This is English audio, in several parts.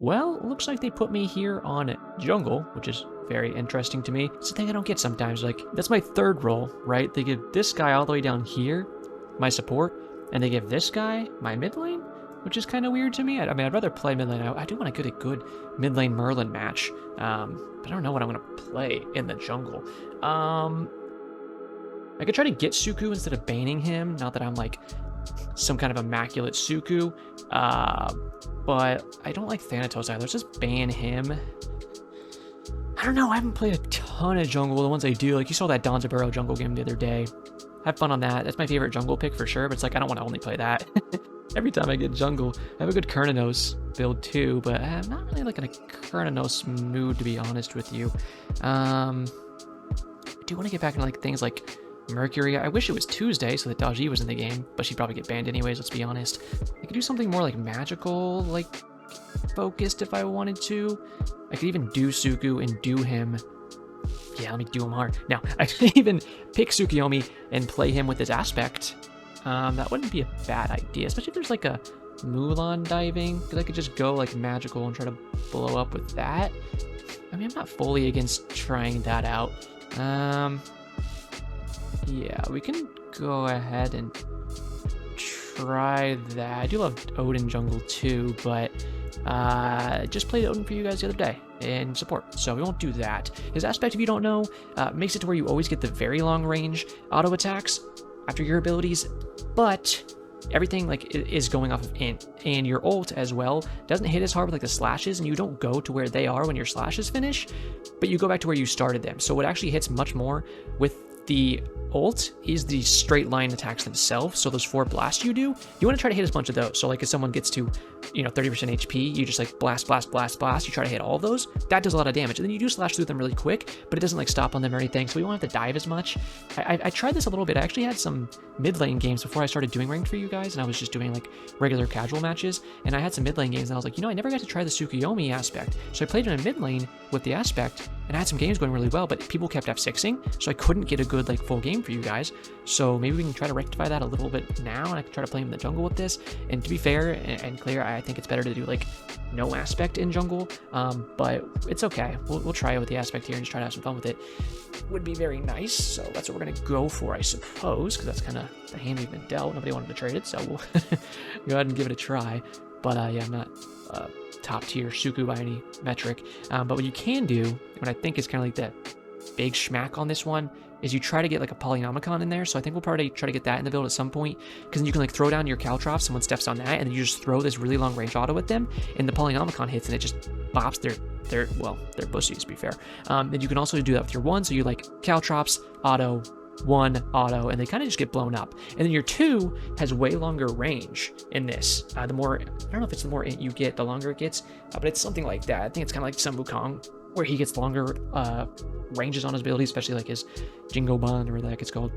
Well, looks like they put me here on jungle, which is very interesting to me. It's a thing I don't get sometimes. Like, that's my third role, right? They give this guy all the way down here, my support, and they give this guy my mid lane, which is kind of weird to me. I mean, I'd rather play mid lane. I do want to get a good mid lane Merlin match, but I don't know what I'm going to play in the jungle. I could try to get Suku instead of banning him, not that I'm like some kind of immaculate Suku, but I don't like Thanatos either. Let's just ban him. I don't know, I haven't played a ton of jungle. The ones I do, like you saw that Donzaburo jungle game the other day. Have fun on that. That's my favorite jungle pick for sure, but it's like I don't want to only play that. Every time I get jungle, I have a good Kernanos build too, but I'm not really like in a Kernanos mood, to be honest with you. I do want to get back into like things like Mercury. I wish it was Tuesday so that Daji was in the game, but she'd probably get banned anyways, let's be honest. I could do something more like magical, like focused if I wanted to. I could even do Suku and do him. Yeah, let me do him hard. Now, I could even pick Tsukuyomi and play him with his aspect. That wouldn't be a bad idea, especially if there's like a Mulan diving, because I could just go like magical and try to blow up with that. I mean, I'm not fully against trying that out. Yeah, we can go ahead and try that. I do love Odin jungle too, but I just played Odin for you guys the other day in support, so we won't do that. His aspect, if you don't know, makes it to where you always get the very long range auto attacks after your abilities, but everything like is going off of int, and your ult as well doesn't hit as hard with like the slashes, and you don't go to where they are when your slashes finish, but you go back to where you started them. So it actually hits much more with the ult is the straight line attacks themselves. So those 4 blasts you do, you want to try to hit as much of those. So like if someone gets to, 30% HP, you just like blast, blast, blast, blast. You try to hit all of those. That does a lot of damage. And then you do slash through them really quick, but it doesn't like stop on them or anything. So we won't have to dive as much. I tried this a little bit. I actually had some mid lane games before I started doing ranked for you guys, and I was just doing like regular casual matches. And I had some mid lane games, and I was like, I never got to try the Tsukuyomi aspect. So I played in a mid lane with the aspect, and I had some games going really well, but people kept F6ing, so I couldn't get a good like full game for you guys. So maybe we can try to rectify that a little bit now, and I can try to play in the jungle with this. And to be fair and clear, I think it's better to do like no aspect in jungle, but it's okay. We'll try it with the aspect here and just try to have some fun with it. Would be very nice, so that's what we're gonna go for, I suppose, because that's kind of the hand we've been dealt. Nobody wanted to trade it, so we'll go ahead and give it a try. But yeah, I'm not top tier Suku by any metric. But what you can do, what I think is kind of like the big schmack on this one, is you try to get like a Polynomicon in there. So I think we'll probably try to get that in the build at some point, because then you can like throw down your Caltrops, someone steps on that, and then you just throw this really long range auto at them, and the Polynomicon hits, and it just bops their bussies, to be fair. Then you can also do that with your 1, so you like Caltrops, auto, 1, auto, and they kind of just get blown up. And then your 2 has way longer range in this. The more, I don't know if it's the more int you get, the longer it gets, but it's something like that. I think it's kind of like Sun Wukong, where he gets longer ranges on his abilities, especially like his Jingo Bond or whatever that gets called,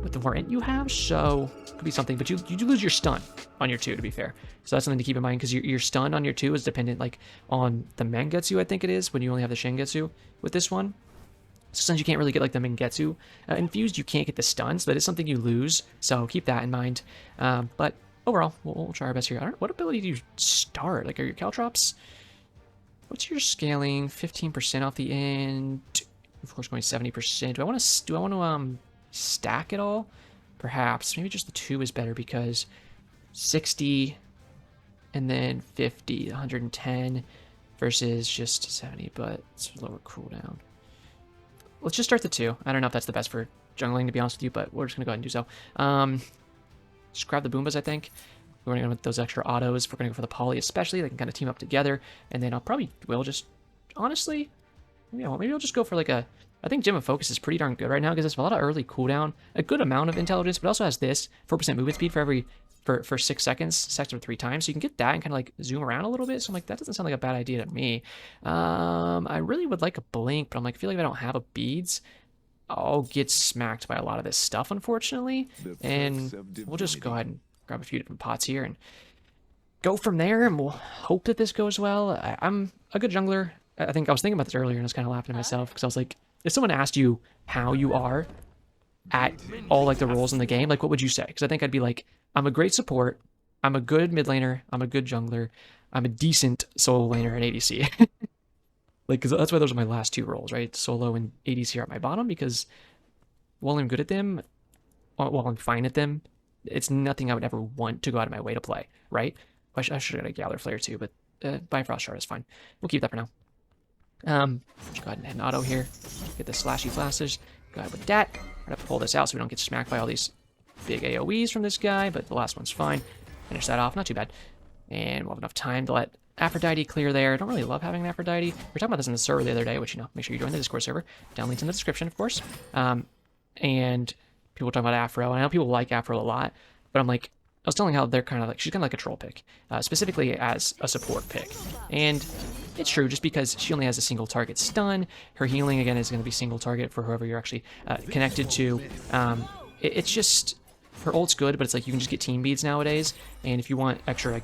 with the more int you have. So it could be something, but you do lose your stun on your 2, to be fair. So that's something to keep in mind, because your stun on your 2 is dependent like on the Mangetsu, I think it is, when you only have the Shingetsu with this one. So since you can't really get like the Mangetsu infused, you can't get the stun, so that is something you lose, so keep that in mind. But overall, we'll try our best here. I don't know, what ability do you start? Like, are your Caltrops? What's your scaling? 15% off the end. Of course, going 70%. Do I want to stack it all? Perhaps. Maybe just the 2 is better, because 60 and then 50, 110 versus just 70, but it's lower cooldown. Let's just start the 2. I don't know if that's the best for jungling, to be honest with you, but we're just going to go ahead and do so. Just grab the Boombas, I think. We're going to go with those extra autos. We're going to go for the Poly especially. They can kind of team up together. And then we'll just, honestly, maybe I'll just go for like a, I think Gem of Focus is pretty darn good right now, because it's a lot of early cooldown, a good amount of intelligence, but also has this 4% movement speed for 6 seconds, sector 3 times. So you can get that and kind of like zoom around a little bit. So I'm like, that doesn't sound like a bad idea to me. I really would like a blink, but I'm like, I feel like if I don't have a beads, I'll get smacked by a lot of this stuff, unfortunately. And we'll just go ahead and grab a few different pots here and go from there, and we'll hope that this goes well. I'm a good jungler. I think I was thinking about this earlier, and I was kind of laughing to myself, because I was like, if someone asked you how you are at all like the roles in the game, like what would you say? Because I think I'd be like, I'm a great support, I'm a good mid laner, I'm a good jungler, I'm a decent solo laner in ADC. Like, cause that's why those are my last two roles, right? Solo and ADC are at my bottom because while I'm good at them, while I'm fine at them, it's nothing I would ever want to go out of my way to play, right? I should have got a Gather Flare too, but Bifrost Shard is fine. We'll keep that for now. Just go ahead and hit an auto here. Get the slashy flashes. Go ahead with that. Try to pull this out so we don't get smacked by all these big AoEs from this guy, but the last one's fine. Finish that off, not too bad. And we'll have enough time to let Aphrodite clear there. I don't really love having an Aphrodite. We were talking about this in the server the other day, which, you know, make sure you join the Discord server. Down links in the description, of course. And people were talking about Afro, and I know people like Afro a lot, but I'm like, I was telling how they're kind of like, she's kind of like a troll pick, specifically as a support pick. And it's true, just because she only has a single target stun, her healing, again, is going to be single target for whoever you're actually connected to. It's just, her ult's good, but it's like you can just get team beads nowadays, and if you want extra, like,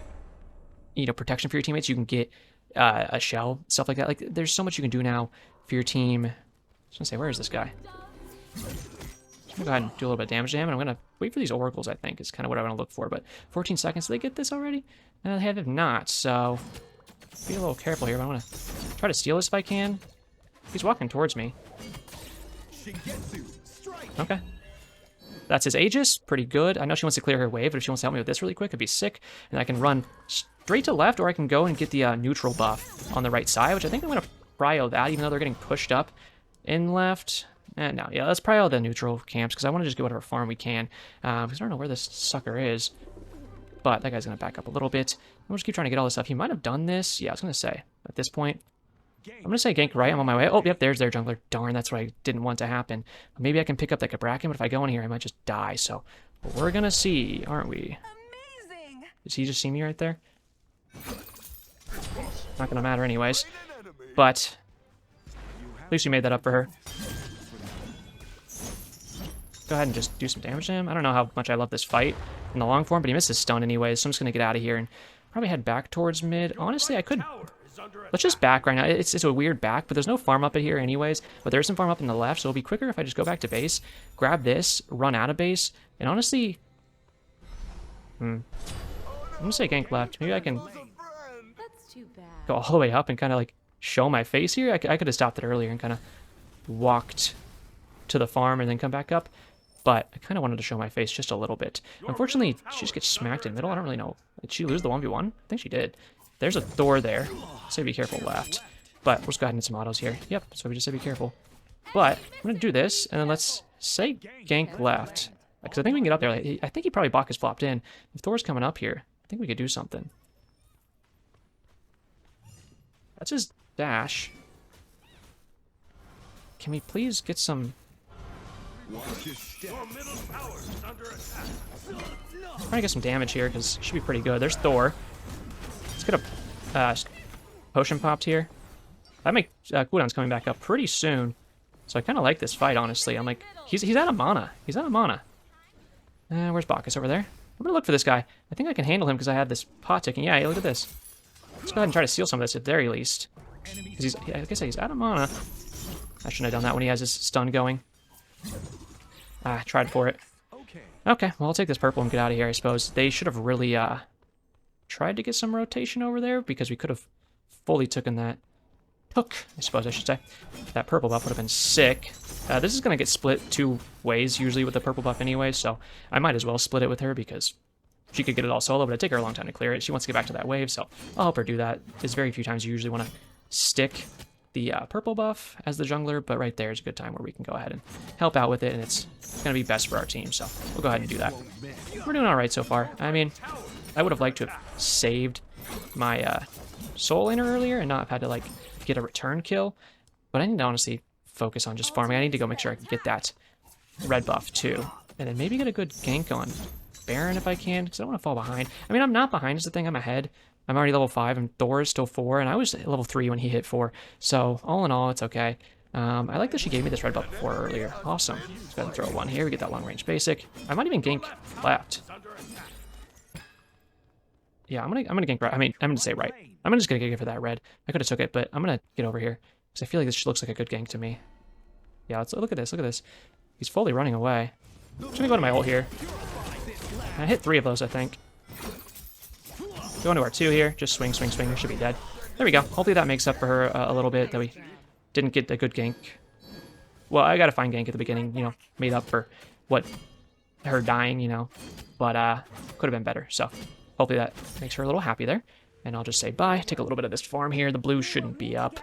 you know, protection for your teammates, you can get a shell, stuff like that. Like, there's so much you can do now for your team. I was gonna say, where is this guy? I'm gonna go ahead and do a little bit of damage to him, and I'm gonna wait for these oracles, I think, is kind of what I want to look for. But 14 seconds, did they get this already? They have not, so be a little careful here. But I want to try to steal this if I can. He's walking towards me. Okay. That's his Aegis, pretty good. I know she wants to clear her wave, but if she wants to help me with this really quick, it'd be sick. And I can run straight to left, or I can go and get the neutral buff on the right side, which I think I'm going to prio that, even though they're getting pushed up in left. No, yeah, let's prio the neutral camps, because I want to just get whatever farm we can, because I don't know where this sucker is. But that guy's going to back up a little bit. We'll just keep trying to get all this stuff. He might have done this. Yeah, I was going to say, at this point, I'm going to say gank right. I'm on my way. Oh, yep, there's their jungler. Darn, that's what I didn't want to happen. Maybe I can pick up that Bracken, but if I go in here, I might just die. So we're going to see, aren't we? Amazing. Does he just see me right there? Not going to matter anyways. But at least we made that up for her. Go ahead and just do some damage to him. I don't know how much I love this fight in the long form, but he missed his stun anyways, so I'm just going to get out of here and probably head back towards mid. Honestly, I could... Let's just back right now. It's a weird back, but there's no farm up in here anyways. But there's some farm up in the left, so it'll be quicker if I just go back to base, grab this, run out of base, and honestly... I'm going to say gank left. Maybe I can go all the way up and kind of like show my face here. I could have stopped it earlier and kind of walked to the farm and then come back up. But I kind of wanted to show my face just a little bit. Unfortunately, she just gets smacked in the middle. I don't really know. Did she lose the 1v1? I think she did. There's a Thor there. So be careful left. But we'll just go ahead and get some autos here. Yep, so we just say be careful. But I'm going to do this, and then let's say gank left. Because I think we can get up there. I think he probably Bach is flopped in. If Thor's coming up here, I think we could do something. That's his dash. Can we please get some... Trying to get some damage here, because it should be pretty good. There's Thor. Let's get a potion popped here. That make cooldown's coming back up pretty soon. So I kind of like this fight, honestly. I'm like, he's out of mana. He's out of mana. Where's Bacchus? Over there? I'm gonna look for this guy. I think I can handle him because I have this pot ticking. Yeah, look at this. Let's go ahead and try to steal some of this at the very least. Because like I said, he's out of mana. I shouldn't have done that when he has his stun going. Tried for it. Okay, well, I'll take this purple and get out of here, I suppose. They should have really tried to get some rotation over there, because we could have fully taken that. I suppose I should say. That purple buff would have been sick. This is going to get split two ways, usually, with the purple buff anyway, so I might as well split it with her, because she could get it all solo, but it'd take her a long time to clear it. She wants to get back to that wave, so I'll help her do that. There's very few times you usually want to stick the purple buff as the jungler, but right there is a good time where we can go ahead and help out with it, and it's going to be best for our team, so we'll go ahead and do that. We're doing all right so far. I mean, I would have liked to have saved my soul laner earlier and not have had to, like, get a return kill, but I need to honestly focus on just farming. I need to go make sure I can get that red buff, too, and then maybe get a good gank on Baron if I can, because I don't want to fall behind. I mean, I'm not behind is the thing. I'm ahead. I'm already level 5, and Thor is still 4, and I was level 3 when he hit 4. So, all in all, it's okay. I like that she gave me this red buff before earlier. Awesome. Let's go ahead and throw one here. We get that long-range basic. I might even gank left. Yeah, I'm gonna gank right. I mean, I'm gonna say right. I'm just gonna gank for that red. I could have took it, but I'm gonna get over here, because I feel like this looks like a good gank to me. Yeah, let's look at this. Look at this. He's fully running away. I'm just gonna go to my ult here. I hit 3 of those, I think. Go into our 2 here. Just swing, swing, swing. We should be dead. There we go. Hopefully that makes up for her a little bit that we didn't get a good gank. Well, I got a fine gank at the beginning, you know, made up for what her dying, you know, but could have been better. So hopefully that makes her a little happy there. And I'll just say bye. Take a little bit of this farm here. The blue shouldn't be up.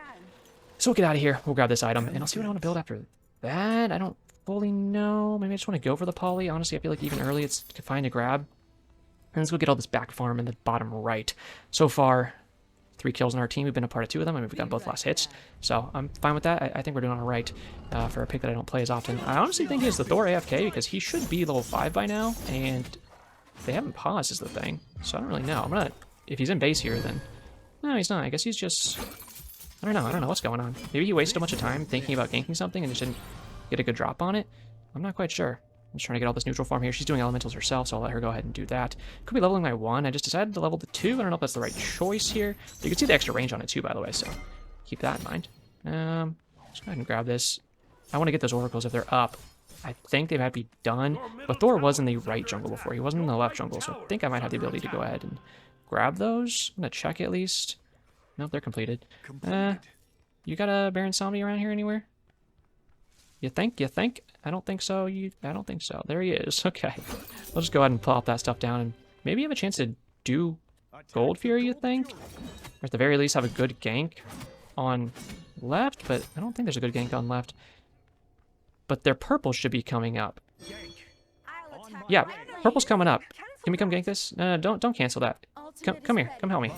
So we'll get out of here. We'll grab this item, and I'll see what I want to build after that. I don't fully know. Maybe I just want to go for the poly. Honestly, I feel like even early it's fine to grab. And let's go get all this back farm in the bottom right. So far, 3 kills on our team. We've been a part of 2 of them. I mean, we've gotten both last hits. So I'm fine with that. I think we're doing all right for a pick that I don't play as often. I honestly think he's the Thor AFK because he should be level 5 by now. And they haven't paused is the thing. So I don't really know. I'm going to... If he's in base here, then... No, he's not. I guess he's just... I don't know. I don't know what's going on. Maybe he wasted a bunch of time thinking about ganking something and just didn't get a good drop on it. I'm not quite sure. I'm just trying to get all this neutral farm here. She's doing elementals herself, so I'll let her go ahead and do that. Could be leveling my 1. I just decided to level the 2. I don't know if that's the right choice here. But you can see the extra range on it too, by the way, so keep that in mind. Let's go ahead and grab this. I want to get those oracles if they're up. I think they might be done, but Thor was in the right jungle before. He wasn't in the left jungle, so I think I might have the ability to go ahead and grab those. I'm going to check at least. Nope, they're completed. You got a Baron Zombie around here anywhere? You think? You think? I don't think so. I don't think so. There he is. Okay. We'll just go ahead and plop that stuff down and maybe have a chance to do Gold Fury, you think? Or at the very least have a good gank on left, but I don't think there's a good gank on left. But their purple should be coming up. Yeah, purple's coming up. Can we come gank this? No, don't cancel that. Come here. Come help me.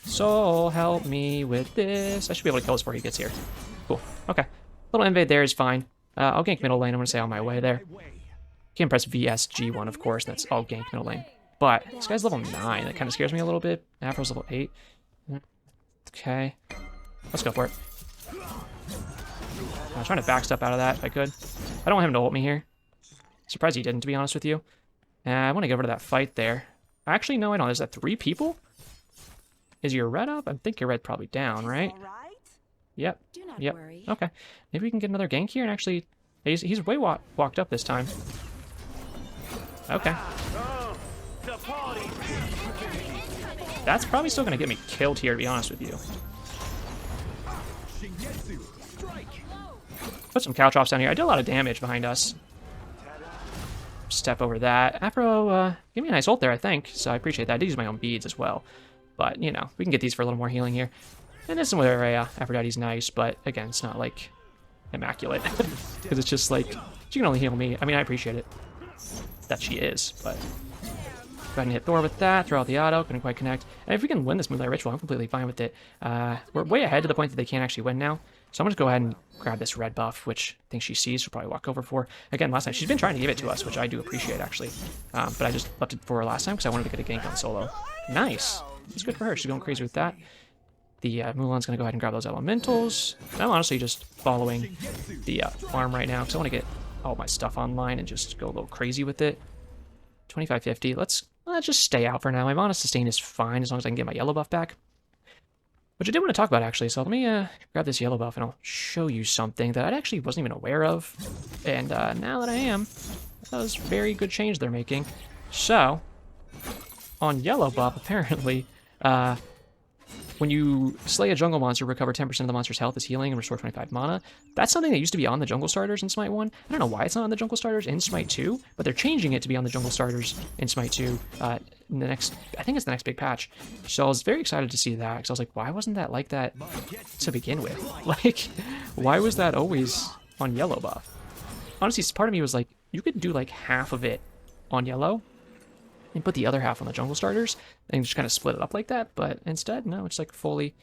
So help me with this. I should be able to kill this before he gets here. Cool. Okay. Little invade there is fine. I'll gank middle lane. I'm going to say on my way there. Can't press VSG1, of course. That's all gank middle lane. But this guy's level 9. That kind of scares me a little bit. Afro's level 8. Okay. Let's go for it. I was trying to backstep out of that if I could. I don't want him to ult me here. Surprised he didn't, to be honest with you. I want to go over to that fight there. Actually, no, I don't. Is that 3 people? Is your red up? I think your red probably down, right? Yep. Yep. Okay. Maybe we can get another gank here and actually... He's way walked up this time. Okay. That's probably still going to get me killed here, to be honest with you. Put some cow chops down here. I did a lot of damage behind us. Step over that. Afro, give me a nice ult there, I think. So I appreciate that. I did use my own beads as well. But, you know, we can get these for a little more healing here. And this is where Aphrodite's nice, but again, it's not like immaculate. Because it's just like, she can only heal me. I mean, I appreciate it that she is, but go ahead and hit Thor with that, throw out the auto, couldn't quite connect. And if we can win this Moonlight Ritual, I'm completely fine with it. We're way ahead to the point that they can't actually win now. So I'm going to go ahead and grab this red buff, which I think she sees, she'll probably walk over for. Again, last time, she's been trying to give it to us, which I do appreciate, actually. But I just left it for her last time because I wanted to get a gank on solo. Nice. It's good for her. She's going crazy with that. The Mulan's going to go ahead and grab those elementals. I'm honestly just following the farm right now because I want to get all my stuff online and just go a little crazy with it. 2550. Let's just stay out for now. My mana sustain is fine as long as I can get my yellow buff back. Which I did want to talk about, actually. So let me grab this yellow buff and I'll show you something that I actually wasn't even aware of. And now that I am, that was a very good change they're making. So, on yellow buff, apparently, when you slay a jungle monster, recover 10% of the monster's health as healing and restore 25 mana. That's something that used to be on the jungle starters in Smite 1. I don't know why it's not on the jungle starters in Smite 2, but they're changing it to be on the jungle starters in Smite 2 in the next, I think it's the next big patch. So I was very excited to see that, because I was like, why wasn't that like that to begin with? Like, why was that always on yellow buff? Honestly, part of me was like, you could do like half of it on yellow, and put the other half on the jungle starters, and just kind of split it up like that, but instead, no, it's like fully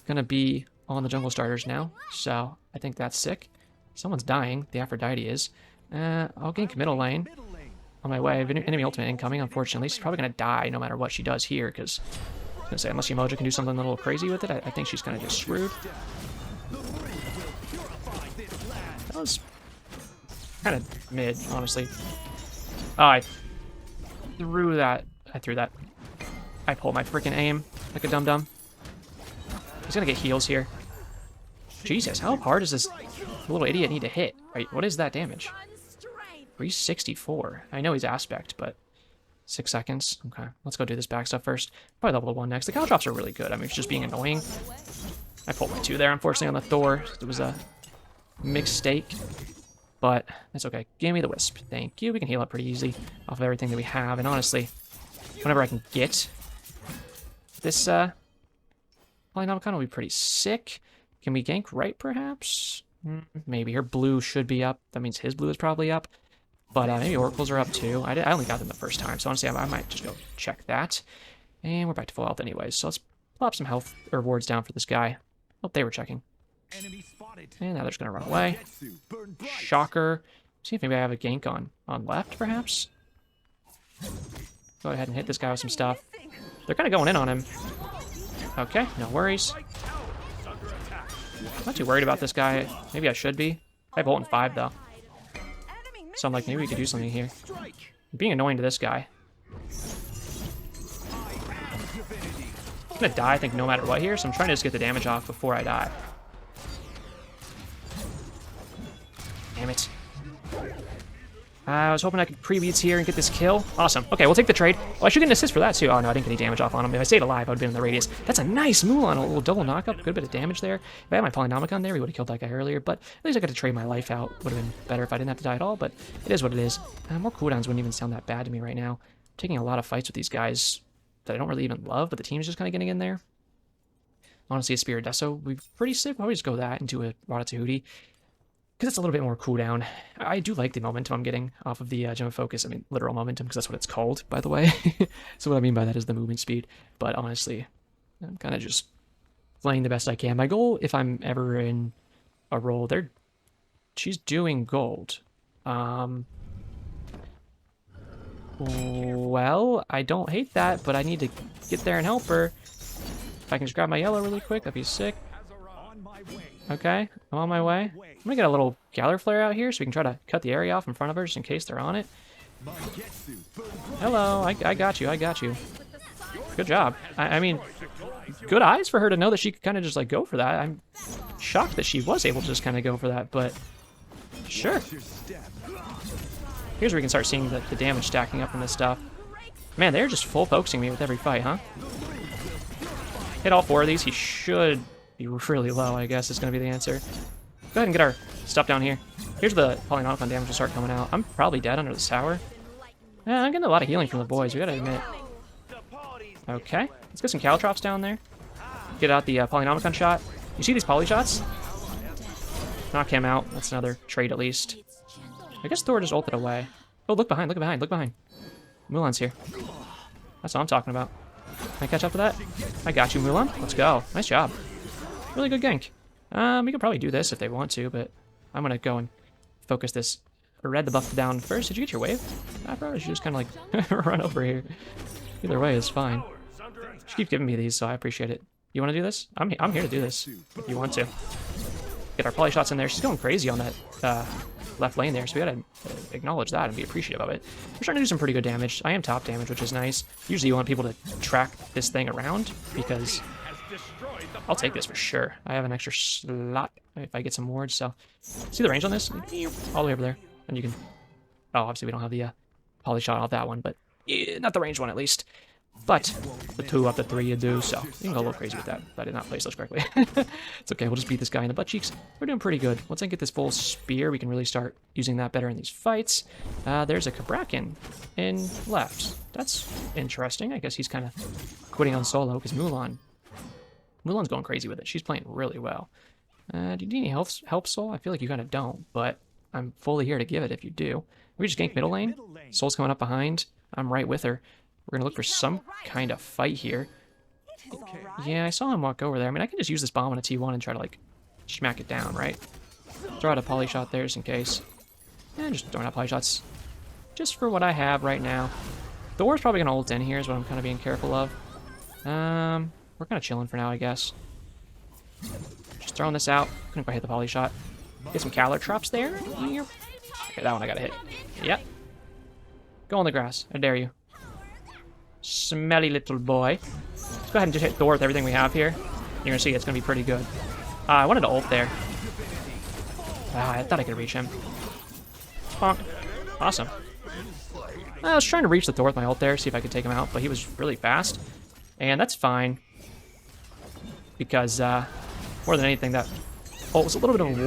gonna be on the jungle starters now, so I think that's sick. Someone's dying, the Aphrodite is. I'll gank middle lane on my way. Enemy ultimate incoming, unfortunately. She's probably gonna die no matter what she does here, because I was gonna say, unless Ymoja can do something a little crazy with it, I think she's gonna get screwed. That was kind of mid, honestly. Oh, I threw that. I pulled my freaking aim like a dum-dum. He's gonna get heals here. Jesus, how hard does this little idiot need to hit? Right, what is that damage? 364. I know he's aspect, but 6 seconds. Okay, let's go do this back stuff first. Probably level 1 next. The Caltrops are really good. I mean, it's just being annoying. I pulled my 2 there, unfortunately, on the Thor. It was a mistake, but that's okay. Give me the Wisp. Thank you. We can heal up pretty easy off of everything that we have, and honestly, whenever I can get this Polynomicon will be pretty sick. Can we gank right, perhaps? Maybe. Her blue should be up. That means his blue is probably up. But maybe Oracles are up too. I only got them the first time, so honestly, I might just go check that. And we're back to full health anyways, so let's plop some health or wards down for this guy. Oh, they were checking. And now they're just going to run away. Shocker. See if maybe I have a gank on left, perhaps? Go ahead and hit this guy with some stuff. They're kind of going in on him. Okay, no worries. I'm not too worried about this guy. Maybe I should be. I have ult in 5, though. So I'm like, maybe we could do something here. I'm being annoying to this guy. I'm gonna die, I think, no matter what here, so I'm trying to just get the damage off before I die. Damn it. I was hoping I could pre-beats here and get this kill. Awesome. Okay, we'll take the trade. Oh, I should get an assist for that, too. Oh, no, I didn't get any damage off on him. If I stayed alive, I would have been in the radius. That's a nice Mulan. A little double knockup. Good bit of damage there. If I had my Polynomicon there, we would have killed that guy earlier, but at least I got to trade my life out. Would have been better if I didn't have to die at all, but it is what it is. More cooldowns wouldn't even sound that bad to me right now. I'm taking a lot of fights with these guys that I don't really even love, but the team's just kind of getting in there. Honestly, a Spiridesso would be pretty sick. Why don't we just go that into a Ratatouille? Because it's a little bit more cooldown. I do like the momentum I'm getting off of the Gem of Focus. I mean, literal momentum, because that's what it's called, by the way. So what I mean by that is the movement speed. But honestly, I'm kind of just playing the best I can. My goal, if I'm ever in a role, she's doing gold. Well, I don't hate that, but I need to get there and help her. If I can just grab my yellow really quick, that'd be sick. Okay, I'm on my way. I'm gonna get a little Galler Flare out here so we can try to cut the area off in front of her just in case they're on it. Hello, I got you, I got you. Good job. I mean, good eyes for her to know that she could kind of just like go for that. I'm shocked that she was able to just kind of go for that, but sure. Here's where we can start seeing the damage stacking up from this stuff. Man, they're just full focusing me with every fight, huh? Hit all 4 of these. He should be really low, I guess, is going to be the answer. Go ahead and get our stuff down here. Here's the Polynomicon damage will start coming out. I'm probably dead under this tower. Yeah, I'm getting a lot of healing from the boys, we gotta admit. Okay, let's get some Caltrops down there. Get out the Polynomicon shot. You see these poly shots? Knock him out. That's another trade at least. I guess Thor just ulted away. Oh, look behind, look behind, look behind. Mulan's here. That's what I'm talking about. Can I catch up to that? I got you, Mulan. Let's go. Nice job. Really good gank. We could probably do this if they want to, but I'm gonna go and focus this. Red the buff down first. Did you get your wave? I probably should just kind of like run over here. Either way is fine. She keeps giving me these, so I appreciate it. You want to do this? I'm here to do this. If you want to. Get our poly shots in there. She's going crazy on that left lane there, so we gotta acknowledge that and be appreciative of it. We're starting to do some pretty good damage. I am top damage, which is nice. Usually you want people to track this thing around, because I'll take this for sure. I have an extra slot if I get some wards, so... See the range on this? All the way over there. And you can... Oh, obviously we don't have the poly shot off that one, but... Yeah, not the range one, at least. But the 2 up to 3 you do, so you can go a little crazy with that. I did not place those correctly. It's okay, we'll just beat this guy in the butt cheeks. We're doing pretty good. Once I get this full spear, we can really start using that better in these fights. There's a Kabrakin in left. That's interesting. I guess he's kind of quitting on solo, because Mulan's going crazy with it. She's playing really well. Do you need any help, Soul? I feel like you kind of don't, but I'm fully here to give it if you do. We just gank middle lane. Soul's coming up behind. I'm right with her. We're going to look for some kind of fight here. Yeah, I saw him walk over there. I mean, I can just use this bomb on a T1 and try to, like, smack it down, right? Throw out a poly shot there just in case. And just throwing out poly shots just for what I have right now. Thor's probably going to ult in here is what I'm kind of being careful of. We're kind of chilling for now, I guess. Just throwing this out. Couldn't quite hit the poly shot. Get some Caltrops there. Okay, that one I got to hit. Yep. Go on the grass. I dare you. Smelly little boy. Let's go ahead and just hit Thor with everything we have here. You're gonna see it's gonna be pretty good. I wanted to ult there. I thought I could reach him. Bonk. Awesome. I was trying to reach the Thor with my ult there, see if I could take him out, but he was really fast. And that's fine. Because, more than anything, that ult was a little bit of a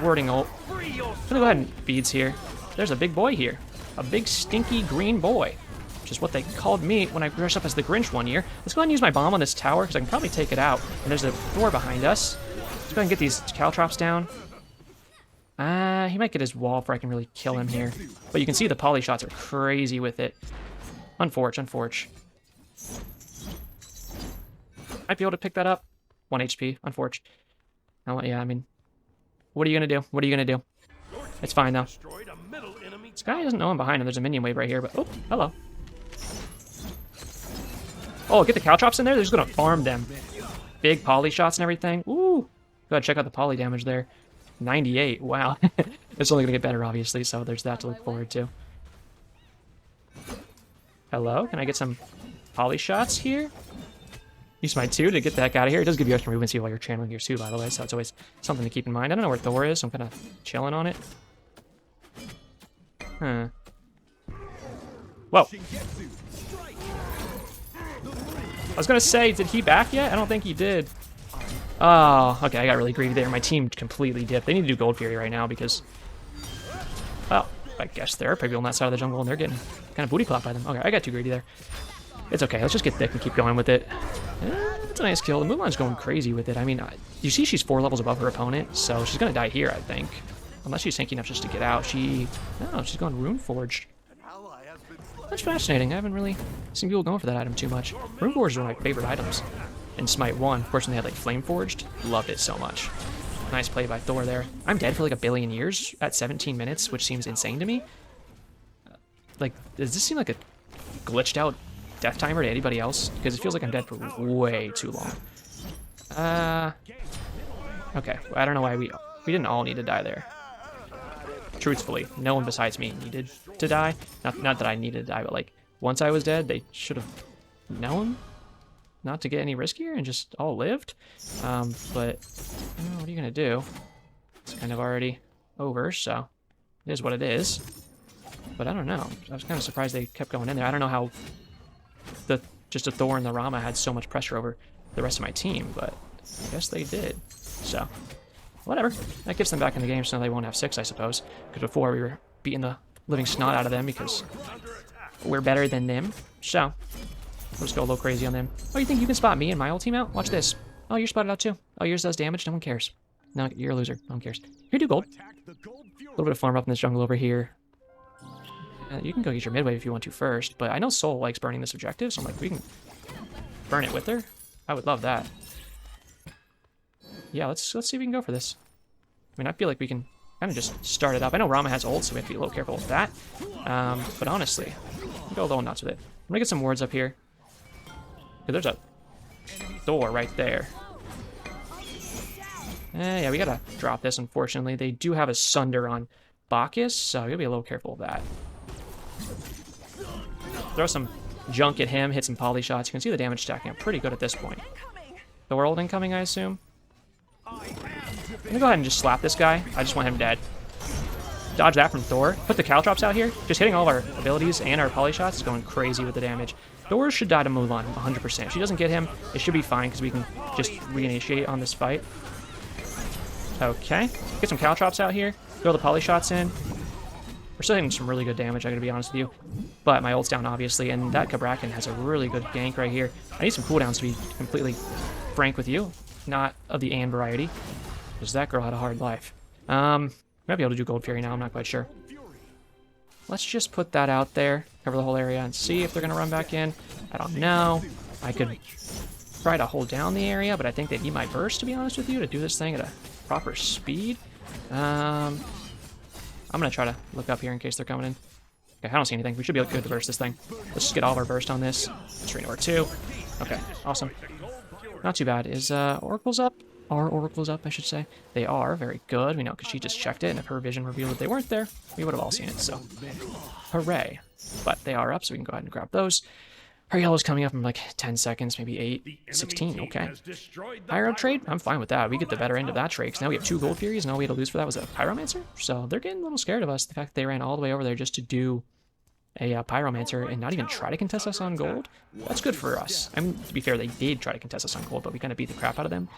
warding ult. I'm gonna go ahead and beads here. There's a big boy here. A big, stinky green boy. Which is what they called me when I dressed up as the Grinch one year. Let's go ahead and use my bomb on this tower, because I can probably take it out. And there's a Thor behind us. Let's go ahead and get these caltrops down. He might get his wall before I can really kill him here. But you can see the poly shots are crazy with it. Unforge. Might be able to pick that up. 1 HP, unforge. Oh, yeah, I mean, what are you gonna do? It's fine, though. This guy doesn't know I'm behind him. There's a minion wave right here, but, oh, hello. Oh, get the caltrops in there? They're just gonna farm them. Big poly shots and everything. Ooh. Go ahead, check out the poly damage there. 98, wow. It's only gonna get better, obviously, so there's that to look forward to. Hello, can I get some poly shots here? Use my 2 to get the heck out of here. It does give you extra movement speed while you're channeling your 2, by the way, so it's always something to keep in mind. I don't know where Thor is, so I'm kind of chilling on it. Huh. Whoa. I was gonna say, did he back yet? I don't think he did. Oh, okay, I got really greedy there. My team completely dipped. They need to do Gold Fury right now because... Well, I guess there are people on that side of the jungle and they're getting kind of booty clapped by them. Okay, I got too greedy there. It's okay, let's just get thick and keep going with it. It's a nice kill. The Mulan's going crazy with it. I mean, you see she's 4 levels above her opponent, so she's gonna die here, I think. Unless she's tanky enough just to get out. No, she's going Rune Forged. That's fascinating. I haven't really seen people going for that item too much. Rune Forged is one of my favorite items in Smite 1. Of course, when they had like Flame Forged, loved it so much. Nice play by Thor there. I'm dead for like a billion years at 17 minutes, which seems insane to me. Like, does this seem like a glitched out death timer to anybody else? Because it feels like I'm dead for way too long. Okay, well, I don't know why we didn't all need to die there. Truthfully, no one besides me needed to die. Not that I needed to die, but like, once I was dead, they should have known not to get any riskier and just all lived. But, what are you gonna do? It's kind of already over, so it is what it is. But I don't know. I was kind of surprised they kept going in there. I don't know how just a Thor and the Rama had so much pressure over the rest of my team, but I guess they did. So, whatever. That gets them back in the game, so now they won't have 6, I suppose. Because before we were beating the living snot out of them because we're better than them. So, we'll just go a little crazy on them. Oh, you think you can spot me and my ult team out? Watch this. Oh, you're spotted out too. Oh, yours does damage? No one cares. No, you're a loser. No one cares. Here, do gold. A little bit of farm up in this jungle over here. You can go get your mid wave if you want to first, but I know Soul likes burning this objective, so I'm like, we can burn it with her. I would love that. Yeah, let's see if we can go for this. I mean, I feel like we can kind of just start it up. I know Rama has ult, so we have to be a little careful with that. But honestly, we'll go a little nuts with it. I'm gonna get some wards up here. There's a Thor right there. Yeah, we gotta drop this, unfortunately. They do have a Sunder on Bacchus, so you gotta be a little careful of that. Throw some junk at him, hit some poly shots. You can see the damage stacking up pretty good at this point. Thor ult incoming, I assume. I'm gonna go ahead and just slap this guy. I just want him dead. Dodge that from Thor. Put the caltrops out here. Just hitting all of our abilities and our poly shots is going crazy with the damage. Thor should die to Mulan 100%. If she doesn't get him, it should be fine because we can just reinitiate on this fight. Okay. Get some caltrops out here. Throw the poly shots in. We're still hitting some really good damage, I gotta be honest with you. But my ult's down, obviously, and that Kabrakan has a really good gank right here. I need some cooldowns to be completely frank with you. Not of the Anne variety. Because that girl had a hard life. Might be able to do Gold Fury now, I'm not quite sure. Let's just put that out there, cover the whole area, and see if they're gonna run back in. I don't know. I could try to hold down the area, but I think they need my burst, to be honest with you, to do this thing at a proper speed. I'm gonna try to look up here in case they're coming in. Okay, I don't see anything. We should be good to burst this thing. Let's just get all of our burst on this. Straight over 2. Okay, awesome. Not too bad. Is Oracle's up? Are Oracle's up, I should say. They are. Very good. We know because she just checked it, and if her vision revealed that they weren't there, we would have all seen it, so hooray. But they are up, so we can go ahead and grab those. Our yellow's coming up in like 10 seconds, maybe 8, 16, okay. Higher up trade? I'm fine with that. We get the better end of that trade, because now we have 2 Gold Furies, and all we had to lose for that was a Pyromancer? So they're getting a little scared of us, the fact that they ran all the way over there just to do a Pyromancer and not even try to contest us on gold, that's good for us. I mean, to be fair, they did try to contest us on gold, but we kind of beat the crap out of them.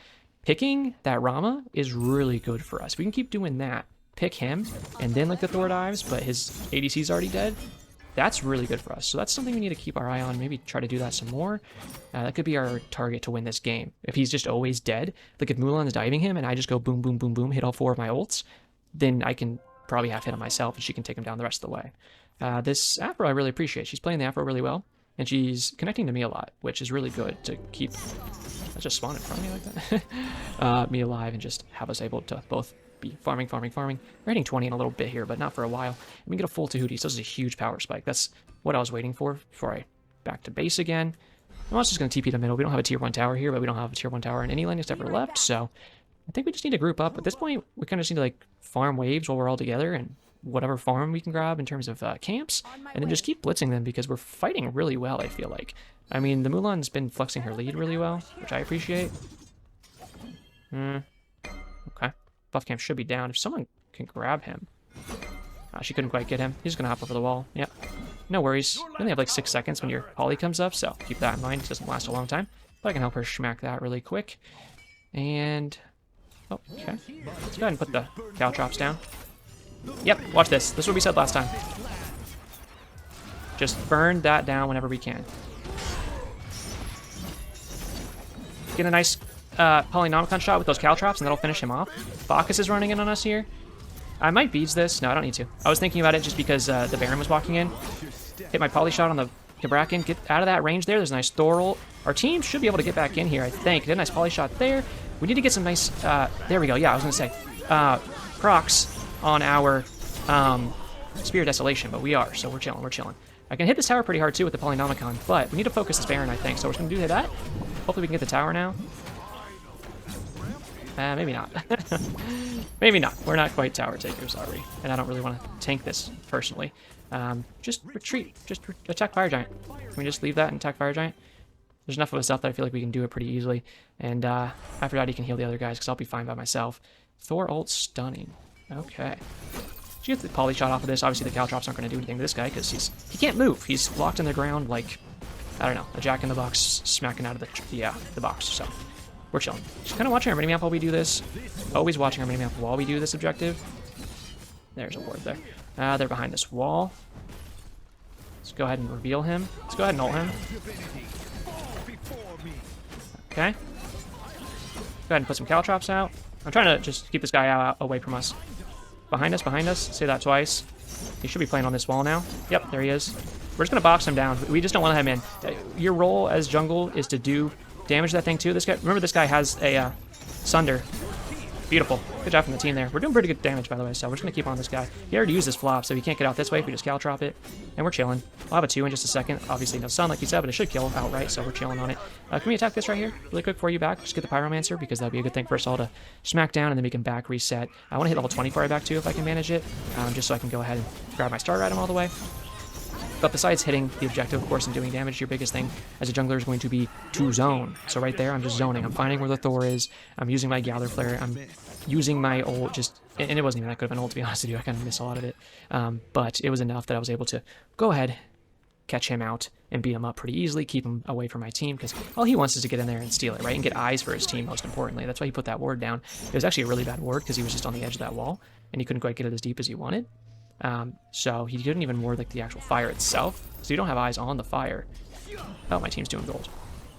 Picking that Rama is really good for us. We can keep doing that. Pick him, and then like the Thor dives, but his ADC's already dead. That's really good for us. So that's something we need to keep our eye on. Maybe try to do that some more. That could be our target to win this game. If he's just always dead, like if Mulan's diving him and I just go boom, boom, boom, boom, hit all 4 of my ults, then I can probably half hit him myself and she can take him down the rest of the way. This Afro I really appreciate. She's playing the Afro really well, and she's connecting to me a lot, which is really good to keep... Let's just spawn in front of me like that. Me alive and just have us able to both be farming. We're hitting 20 in a little bit here, but not for a while. And we get a full Tahuti, so this is a huge power spike. That's what I was waiting for before I back to base again. I'm also just going to TP to middle. We don't have a tier 1 tower here, but we don't have a tier 1 tower in any lane except for left, so I think we just need to group up. At this point, we kind of just need to like farm waves while we're all together and whatever farm we can grab in terms of camps, and then just keep blitzing them because we're fighting really well, I feel like. I mean, the Mulan's been flexing her lead really well, which I appreciate. Okay. Buff camp should be down. If someone can grab him. She couldn't quite get him. He's just going to hop over the wall. Yep. No worries. You only have like 6 seconds when your poly comes up, so keep that in mind. It doesn't last a long time. But I can help her smack that really quick. And... oh, okay. Let's go ahead and put the Caltrops down. Yep, watch this. This is what we said last time. Just burn that down whenever we can. Get a nice Polynomicon shot with those Caltrops, and that'll finish him off. Bacchus is running in on us here. I might beads this. No, I don't need to. I was thinking about it just because the Baron was walking in. Hit my poly shot on the Bracken. Get out of that range there. There's a nice Thor ult. Our team should be able to get back in here, I think. Did a nice poly shot there. We need to get some nice... there we go. Yeah, I was going to say. Procs on our Spear of Desolation, but we are, so we're chilling. I can hit this tower pretty hard, too, with the Polynomicon, but we need to focus this Baron, I think, so we're just going to do that. Hopefully we can get the tower now. Maybe not. Maybe not. We're not quite tower takers, are we? And I don't really want to tank this, personally. Just retreat. Just attack Fire Giant. Can we just leave that and attack Fire Giant? There's enough of us out that I feel like we can do it pretty easily. And after that, he can heal the other guys, because I'll be fine by myself. Thor ult stunning. Okay. Did you get the poly shot off of this? Obviously, the Caltrops aren't going to do anything to this guy, because he can't move. He's locked in the ground like, I don't know, a jack in the box smacking out of the box, so... we're chilling. Just kind of watching our minimap while we do this. Always watching our minimap while we do this objective. There's a ward there. They're behind this wall. Let's go ahead and reveal him. Let's go ahead and ult him. Okay. Go ahead and put some Caltrops out. I'm trying to just keep this guy out away from us. Behind us. Say that twice. He should be playing on this wall now. Yep, there he is. We're just going to box him down. We just don't want to let him in. Your role as jungle is to do damage to that thing too. This guy, remember this guy has a Sunder. Beautiful. Good job from the team there. We're doing pretty good damage, by the way, so we're just going to keep on this guy. He already used his flop, so he can't get out this way if we just Caltrop it. And we're chilling. I'll have a 2 in just a second. Obviously, no stun like you said, but it should kill outright, so we're chilling on it. Can we attack this right here really quick before you back? Just get the Pyromancer, because that'd be a good thing for us all to smack down, and then we can back reset. I want to hit level 20 before I back too, if I can manage it, just so I can go ahead and grab my star item all the way. But besides hitting the objective, of course, and doing damage, your biggest thing as a jungler is going to be to zone. So right there, I'm just zoning. I'm finding where the Thor is. I'm using my Gather Flare. I'm using my ult just... and it wasn't even that good of an ult, to be honest with you. I kind of missed a lot of it. But it was enough that I was able to go ahead, catch him out, and beat him up pretty easily, keep him away from my team, because all he wants is to get in there and steal it, right? And get eyes for his team, most importantly. That's why he put that ward down. It was actually a really bad ward, because he was just on the edge of that wall, and he couldn't quite get it as deep as he wanted. So he didn't even ward like the actual fire itself, so you don't have eyes on the fire. Oh, my team's doing gold.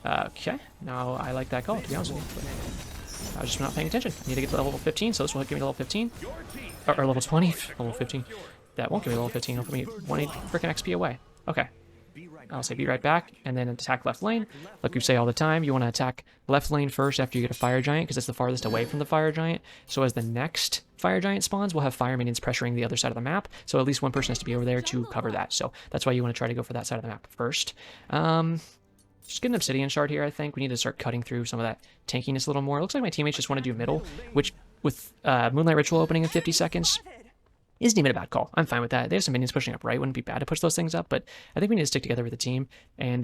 Okay, now I like that call, to be honest with you. But I was just not paying attention. I need to get to level 15, so this will give me level 15. Or level 20, level 15. That won't give me level 15, it'll put me 1 freaking XP away. Okay. I'll say be right back, and then attack left lane. Like we say all the time, you want to attack left lane first after you get a Fire Giant, because it's the farthest away from the Fire Giant. So as the next Fire Giant spawns, we'll have Fire Minions pressuring the other side of the map, so at least one person has to be over there to cover that. So that's why you want to try to go for that side of the map first. Just get an Obsidian Shard here, I think. We need to start cutting through some of that tankiness a little more. It looks like my teammates just want to do middle, which with Moonlight Ritual opening in 50 seconds... isn't even a bad call. I'm fine with that. They have some minions pushing up right. Wouldn't be bad to push those things up, but I think we need to stick together with the team. And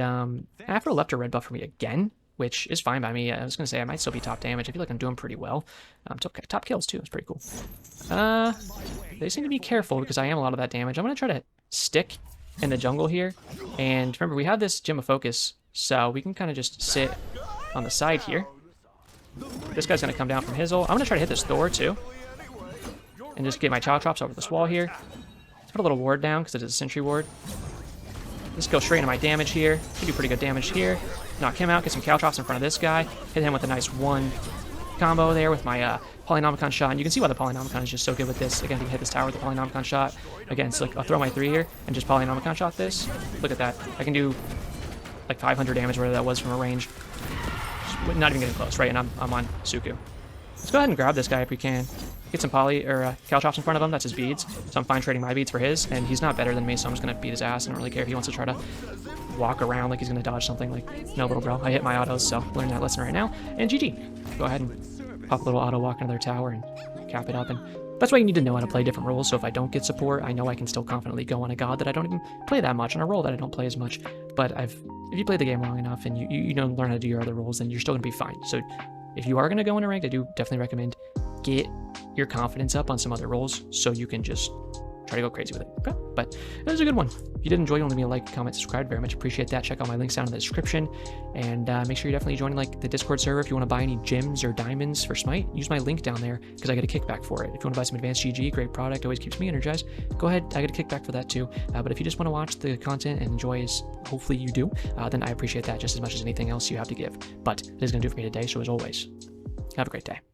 Afro left a red buff for me again, which is fine by me. I was going to say I might still be top damage. I feel like I'm doing pretty well. Top kills, too. It's pretty cool. They seem to be careful because I am a lot of that damage. I'm going to try to stick in the jungle here. And remember, we have this Gem of Focus, so we can kind of just sit on the side here. This guy's going to come down from his ult. I'm going to try to hit this Thor, too. And just get my Caltrops over this wall here. Let's put a little ward down, because it is a sentry ward. Just go straight into my damage here. Should do pretty good damage here. Knock him out, get some Caltrops in front of this guy. Hit him with a nice one combo there with my Polynomicon shot. And you can see why the Polynomicon is just so good with this. Again, you can hit this tower with the Polynomicon shot. Again, so like, I'll throw my 3 here and just Polynomicon shot this. Look at that. I can do like 500 damage, whatever that was from a range. Just not even getting close, right? And I'm on Tsuku. Let's go ahead and grab this guy if we can. Get some Caltrops in front of him. That's his beads. So I'm fine trading my beads for his. And he's not better than me, so I'm just going to beat his ass. I don't really care if he wants to try to walk around like he's going to dodge something. Like, no, little bro. I hit my autos, so learn that lesson right now. And GG. Go ahead and pop a little auto walk into their tower and cap it up. And that's why you need to know how to play different roles. So if I don't get support, I know I can still confidently go on a god that I don't even play that much, on a role that I don't play as much. But if you play the game long enough and you don't learn how to do your other roles, then you're still going to be fine. So if you are going to go into ranked, I do definitely recommend get your confidence up on some other roles so you can just try to go crazy with it. Okay? But it was a good one. If you did enjoy, leave me a like, comment, subscribe. Very much appreciate that. Check out my links down in the description. And make sure you're definitely joining like the Discord server. If you want to buy any gems or diamonds for Smite, use my link down there because I get a kickback for it. If you want to buy some advanced GG, great product, always keeps me energized, go ahead. I get a kickback for that too. But if you just want to watch the content and enjoy, as hopefully you do, then I appreciate that just as much as anything else you have to give. But it is going to do for me today. So as always, have a great day.